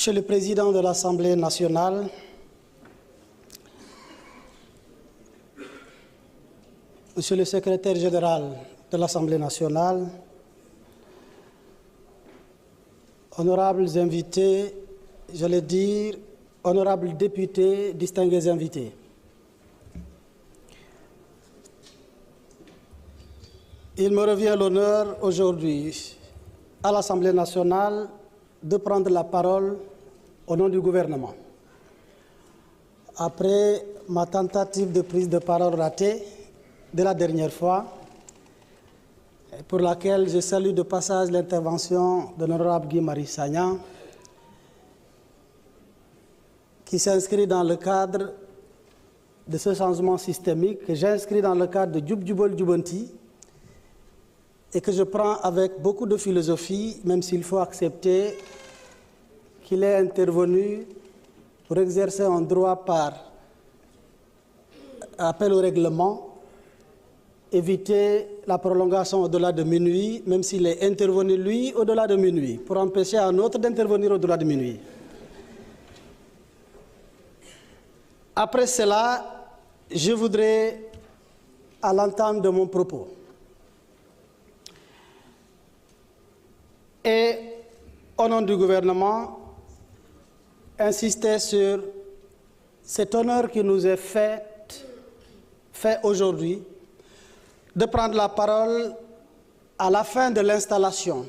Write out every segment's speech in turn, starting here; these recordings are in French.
Monsieur le Président de l'Assemblée nationale, Monsieur le Secrétaire général de l'Assemblée nationale, honorables invités, j'allais dire honorables députés, distingués invités. Il me revient l'honneur aujourd'hui à l'Assemblée nationale de prendre la parole au nom du gouvernement. Après ma tentative de prise de parole ratée de la dernière fois, pour laquelle je salue de passage l'intervention de l'honorable Guy Marius Sagna, qui s'inscrit dans le cadre de ce changement systémique que j'inscris dans le cadre de Djub Djubol Djubanti et que je prends avec beaucoup de philosophie, même s'il faut accepter qu'il est intervenu pour exercer un droit par appel au règlement, éviter la prolongation au-delà de minuit, même s'il est intervenu, lui, au-delà de minuit, pour empêcher un autre d'intervenir au-delà de minuit. Après cela, je voudrais, à l'entame de mon propos, et au nom du gouvernement, insister sur cet honneur qui nous est fait aujourd'hui de prendre la parole à la fin de l'installation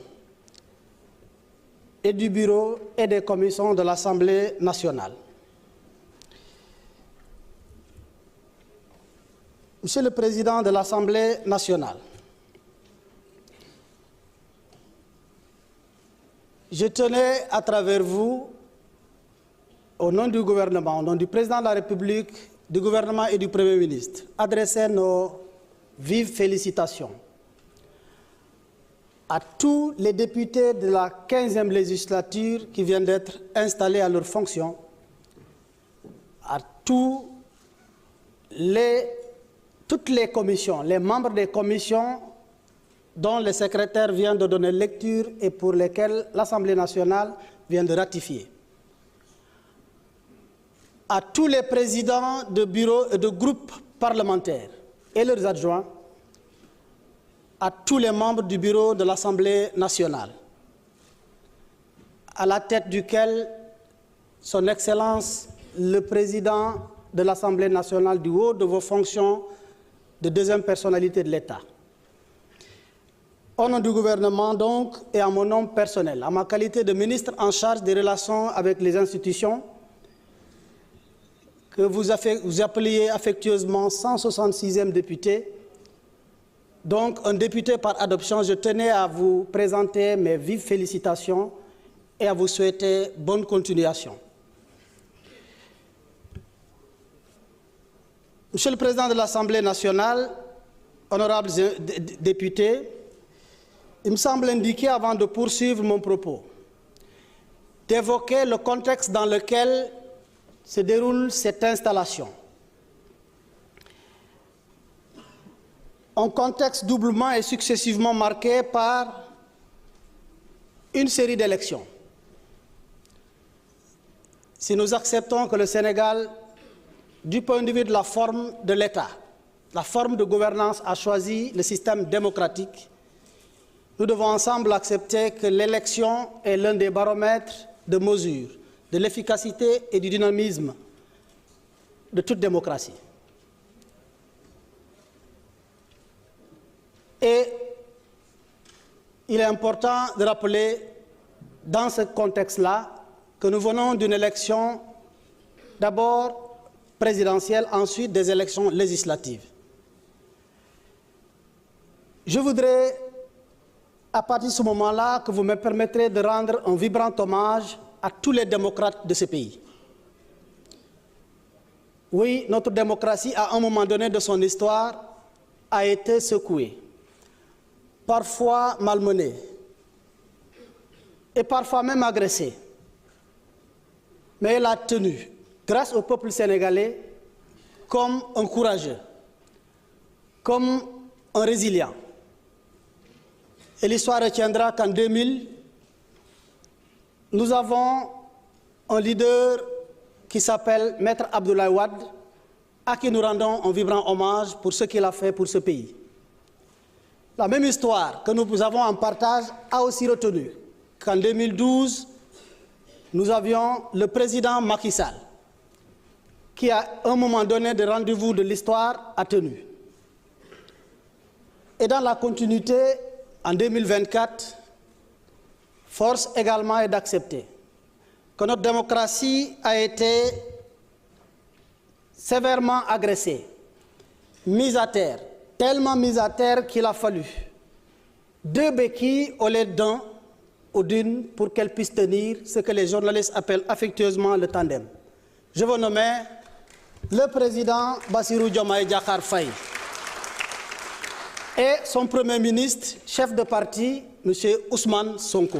et du bureau et des commissions de l'Assemblée nationale. Monsieur le Président de l'Assemblée nationale, je tenais à travers vous, au nom du gouvernement, au nom du Président de la République, du gouvernement et du Premier ministre, adresser nos vives félicitations à tous les députés de la 15e législature qui viennent d'être installés à leurs fonctions, à toutes les commissions, les membres des commissions dont le secrétaire vient de donner lecture et pour lesquels l'Assemblée nationale vient de ratifier, à tous les présidents de bureaux et de groupes parlementaires et leurs adjoints, à tous les membres du bureau de l'Assemblée nationale, à la tête duquel Son Excellence le Président de l'Assemblée nationale, du haut de vos fonctions de deuxième personnalité de l'État. Au nom du gouvernement donc, et à mon nom personnel, à ma qualité de ministre en charge des relations avec les institutions, que vous appeliez affectueusement 166e député, donc un député par adoption, je tenais à vous présenter mes vives félicitations et à vous souhaiter bonne continuation. Monsieur le Président de l'Assemblée nationale, honorables députés, il me semble indiqué, avant de poursuivre mon propos, d'évoquer le contexte dans lequel se déroule cette installation. Un contexte doublement et successivement marqué par une série d'élections. Si nous acceptons que le Sénégal, du point de vue de la forme de l'État, la forme de gouvernance, a choisi le système démocratique, nous devons ensemble accepter que l'élection est l'un des baromètres de mesure de l'efficacité et du dynamisme de toute démocratie. Et il est important de rappeler dans ce contexte-là que nous venons d'une élection d'abord présidentielle, ensuite des élections législatives. Je voudrais, à partir de ce moment-là, que vous me permettrez de rendre un vibrant hommage à tous les démocrates de ce pays. Oui, notre démocratie, à un moment donné de son histoire, a été secouée, parfois malmenée, et parfois même agressée. Mais elle a tenu, grâce au peuple sénégalais, comme un courageux, comme un résilient. Et l'histoire retiendra qu'en 2000, nous avons un leader qui s'appelle Maître Abdoulaye Wade, à qui nous rendons un vibrant hommage pour ce qu'il a fait pour ce pays. La même histoire que nous avons en partage a aussi retenu qu'en 2012, nous avions le président Macky Sall, qui à un moment donné de rendez-vous de l'histoire a tenu. Et dans la continuité, en 2024, force également est d'accepter que notre démocratie a été sévèrement agressée, mise à terre, tellement mise à terre qu'il a fallu 2 béquilles au lieu d'un ou d'une pour qu'elle puisse tenir ce que les journalistes appellent affectueusement le tandem. Je vous nomme le président Bassirou Diomaye Diakhar Faye et son premier ministre, chef de parti, M. Ousmane Sonko.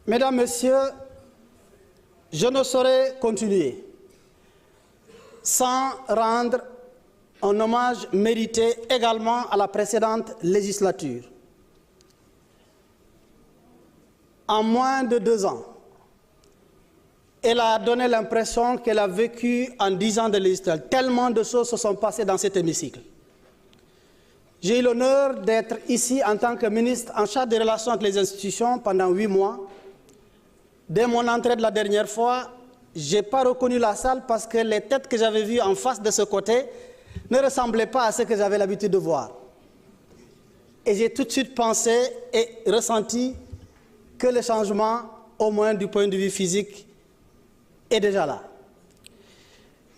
Mesdames, Messieurs, je ne saurais continuer sans rendre un hommage mérité également à la précédente législature. En moins de 2 ans, elle a donné l'impression qu'elle a vécu en 10 ans de législature. Tellement de choses se sont passées dans cet hémicycle. J'ai eu l'honneur d'être ici en tant que ministre en charge des relations avec les institutions pendant 8 mois. Dès mon entrée de la dernière fois, je n'ai pas reconnu la salle parce que les têtes que j'avais vues en face de ce côté ne ressemblaient pas à ce que j'avais l'habitude de voir. Et j'ai tout de suite pensé et ressenti que le changement, au moins du point de vue physique, est déjà là.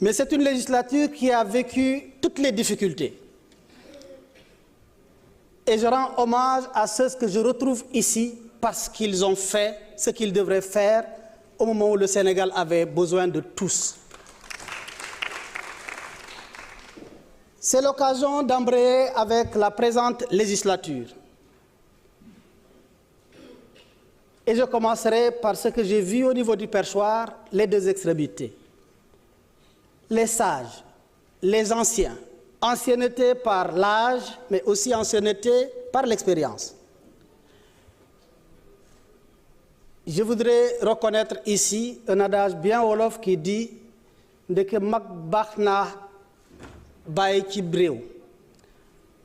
Mais c'est une législature qui a vécu toutes les difficultés. Et je rends hommage à ceux que je retrouve ici parce qu'ils ont fait ce qu'ils devraient faire au moment où le Sénégal avait besoin de tous. C'est l'occasion d'embrayer avec la présente législature. Et je commencerai par ce que j'ai vu au niveau du perchoir, les 2 extrémités. Les sages, les anciens, ancienneté par l'âge, mais aussi ancienneté par l'expérience. Je voudrais reconnaître ici un adage bien wolof qui dit « Ndeke mag baax na bàyyi ci réew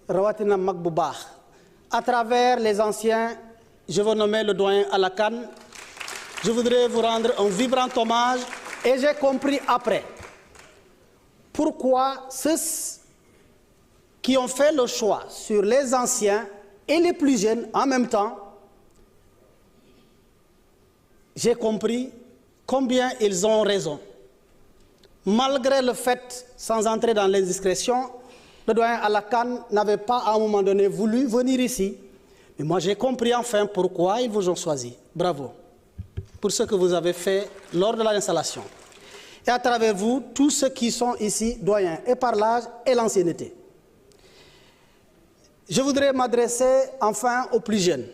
rawatina mag bu baax ». À travers les anciens, je veux nommer le doyen Alakan. Je voudrais vous rendre un vibrant hommage et j'ai compris après pourquoi ceux qui ont fait le choix sur les anciens et les plus jeunes en même temps. J'ai compris combien ils ont raison. Malgré le fait, sans entrer dans l'indiscrétion, le doyen Alakan n'avait pas à un moment donné voulu venir ici. Mais moi j'ai compris enfin pourquoi ils vous ont choisi. Bravo pour ce que vous avez fait lors de l'installation. Et à travers vous, tous ceux qui sont ici, doyens, et par l'âge et l'ancienneté. Je voudrais m'adresser enfin aux plus jeunes.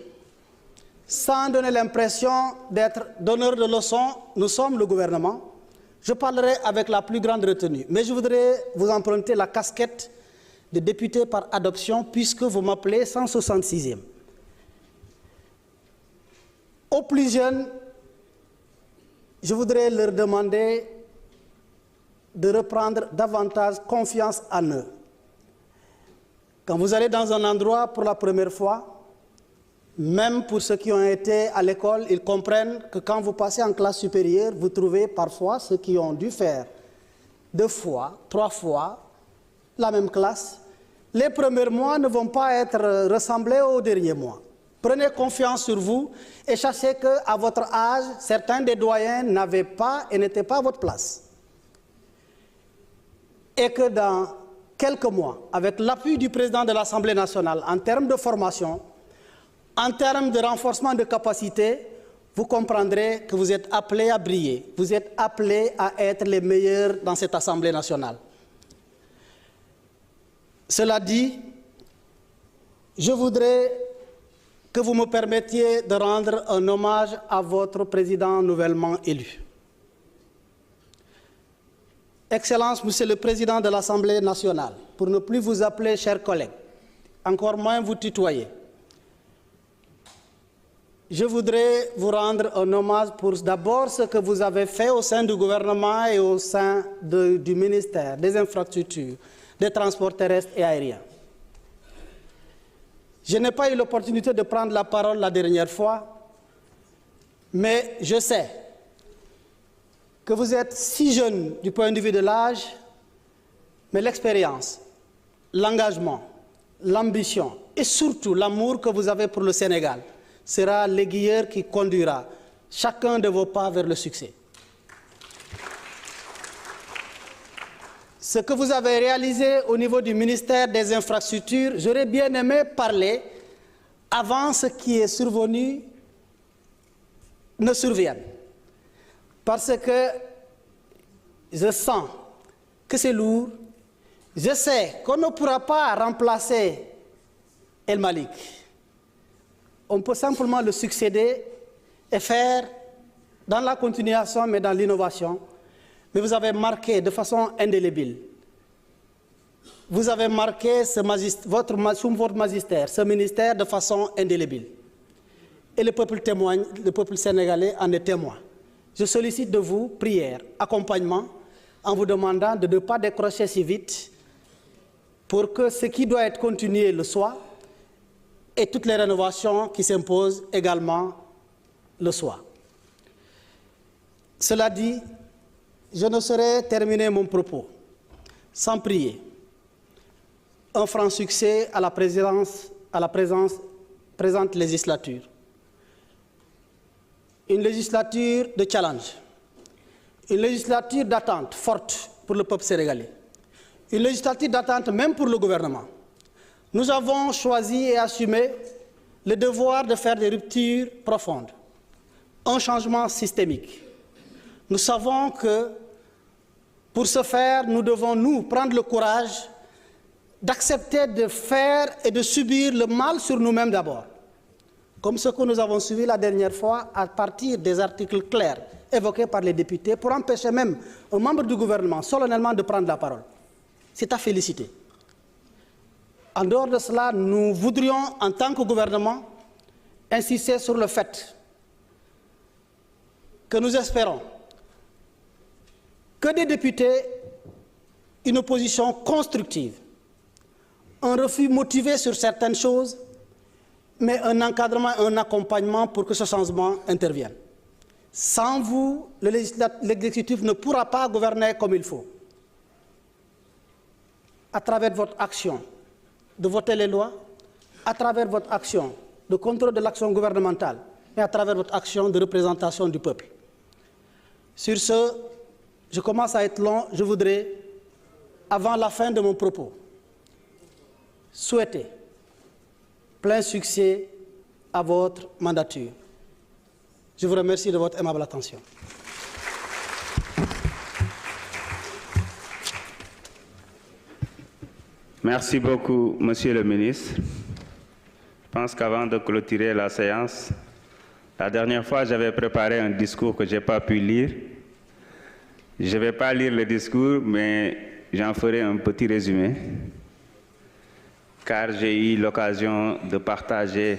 Sans donner l'impression d'être donneur de leçons, nous sommes le gouvernement. Je parlerai avec la plus grande retenue. Mais je voudrais vous emprunter la casquette de député par adoption puisque vous m'appelez 166e. Aux plus jeunes, je voudrais leur demander de reprendre davantage confiance en eux. Quand vous allez dans un endroit pour la première fois, même pour ceux qui ont été à l'école, ils comprennent que quand vous passez en classe supérieure, vous trouvez parfois ceux qui ont dû faire 2 fois, 3 fois la même classe. Les premiers mois ne vont pas être ressemblés aux derniers mois. Prenez confiance sur vous et sachez qu'à votre âge, certains des doyens n'avaient pas et n'étaient pas à votre place. Et que dans quelques mois, avec l'appui du président de l'Assemblée nationale en termes de formation, en termes de renforcement de capacité, vous comprendrez que vous êtes appelés à briller, vous êtes appelés à être les meilleurs dans cette Assemblée nationale. Cela dit, je voudrais que vous me permettiez de rendre un hommage à votre président nouvellement élu. Excellence, Monsieur le Président de l'Assemblée nationale, pour ne plus vous appeler chers collègues, encore moins vous tutoyer. je voudrais vous rendre un hommage pour d'abord ce que vous avez fait au sein du gouvernement et au sein du ministère des Infrastructures, des Transports terrestres et aériens. Je n'ai pas eu l'opportunité de prendre la parole la dernière fois, mais je sais que vous êtes si jeune du point de vue de l'âge, mais l'expérience, l'engagement, l'ambition et surtout l'amour que vous avez pour le Sénégal sera l'aiguilleur qui conduira chacun de vos pas vers le succès. Ce que vous avez réalisé au niveau du ministère des Infrastructures, j'aurais bien aimé parler avant ce qui est survenu ne survienne. Parce que je sens que c'est lourd. Je sais qu'on ne pourra pas remplacer El Malick. On peut simplement le succéder et faire dans la continuation, mais dans l'innovation. Mais vous avez marqué de façon indélébile. Vous avez marqué sous votre magistère, ce ministère de façon indélébile. Et le peuple témoigne, le peuple sénégalais en est témoin. Je sollicite de vous prière, accompagnement, en vous demandant de ne pas décrocher si vite pour que ce qui doit être continué le soit et toutes les rénovations qui s'imposent également le soient. Cela dit, je ne saurais terminer mon propos sans prier un franc succès à la présente législature. Une législature de challenge, une législature d'attente forte pour le peuple sénégalais, une législature d'attente même pour le gouvernement. Nous avons choisi et assumé le devoir de faire des ruptures profondes, un changement systémique. Nous savons que pour ce faire, nous devons nous prendre le courage d'accepter de faire et de subir le mal sur nous-mêmes d'abord, comme ce que nous avons suivi la dernière fois à partir des articles clairs évoqués par les députés pour empêcher même un membre du gouvernement solennellement de prendre la parole. C'est à féliciter. En dehors de cela, nous voudrions, en tant que gouvernement, insister sur le fait que nous espérons que des députés, une opposition constructive, un refus motivé sur certaines choses, mais un encadrement, un accompagnement pour que ce changement intervienne. Sans vous, l'exécutif ne pourra pas gouverner comme il faut. À travers votre action de voter les lois, à travers votre action de contrôle de l'action gouvernementale et à travers votre action de représentation du peuple. Sur ce, je commence à être long, je voudrais, avant la fin de mon propos, souhaiter plein succès à votre mandature. Je vous remercie de votre aimable attention. Merci beaucoup, Monsieur le ministre. Je pense qu'avant de clôturer la séance, la dernière fois, j'avais préparé un discours que je n'ai pas pu lire. Je ne vais pas lire le discours, mais j'en ferai un petit résumé, car j'ai eu l'occasion de partager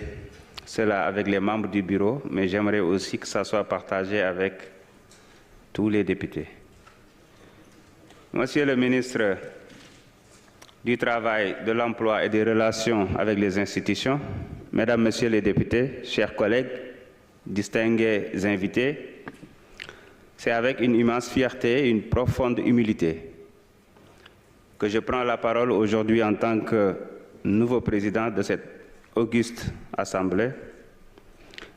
cela avec les membres du bureau, mais j'aimerais aussi que ça soit partagé avec tous les députés. Monsieur le ministre du Travail, de l'Emploi et des Relations avec les institutions, Mesdames, Messieurs les députés, chers collègues, distingués invités, c'est avec une immense fierté et une profonde humilité que je prends la parole aujourd'hui en tant que nouveau président de cette auguste Assemblée.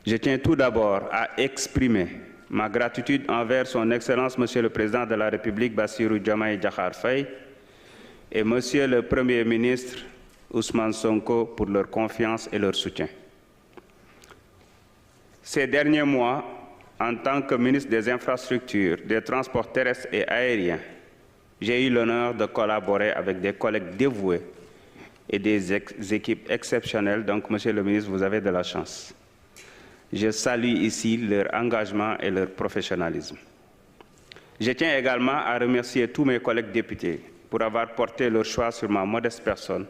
Je tiens tout d'abord à exprimer ma gratitude envers son Excellence, Monsieur le Président de la République, Bassirou Diomaye Diakhar Faye, et Monsieur le Premier ministre, Ousmane Sonko, pour leur confiance et leur soutien. Ces derniers mois, en tant que ministre des Infrastructures, des Transports terrestres et aériens, j'ai eu l'honneur de collaborer avec des collègues dévoués et des équipes exceptionnelles. Donc, Monsieur le ministre, vous avez de la chance. Je salue ici leur engagement et leur professionnalisme. Je tiens également à remercier tous mes collègues députés pour avoir porté leur choix sur ma modeste personne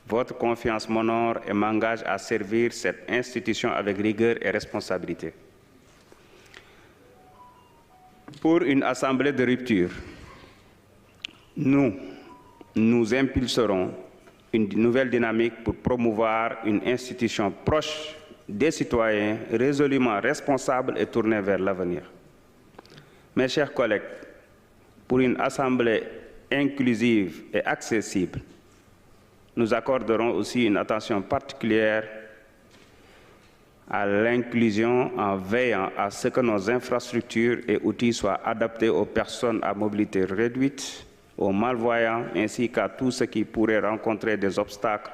Votre confiance m'honore et m'engage à servir cette institution avec rigueur et responsabilité. Pour une assemblée de rupture, nous impulserons une nouvelle dynamique pour promouvoir une institution proche des citoyens, résolument responsable et tournée vers l'avenir. Mes chers collègues, pour une assemblée inclusive et accessible, nous accorderons aussi une attention particulière à l'inclusion en veillant à ce que nos infrastructures et outils soient adaptés aux personnes à mobilité réduite, aux malvoyants, ainsi qu'à tous ceux qui pourraient rencontrer des obstacles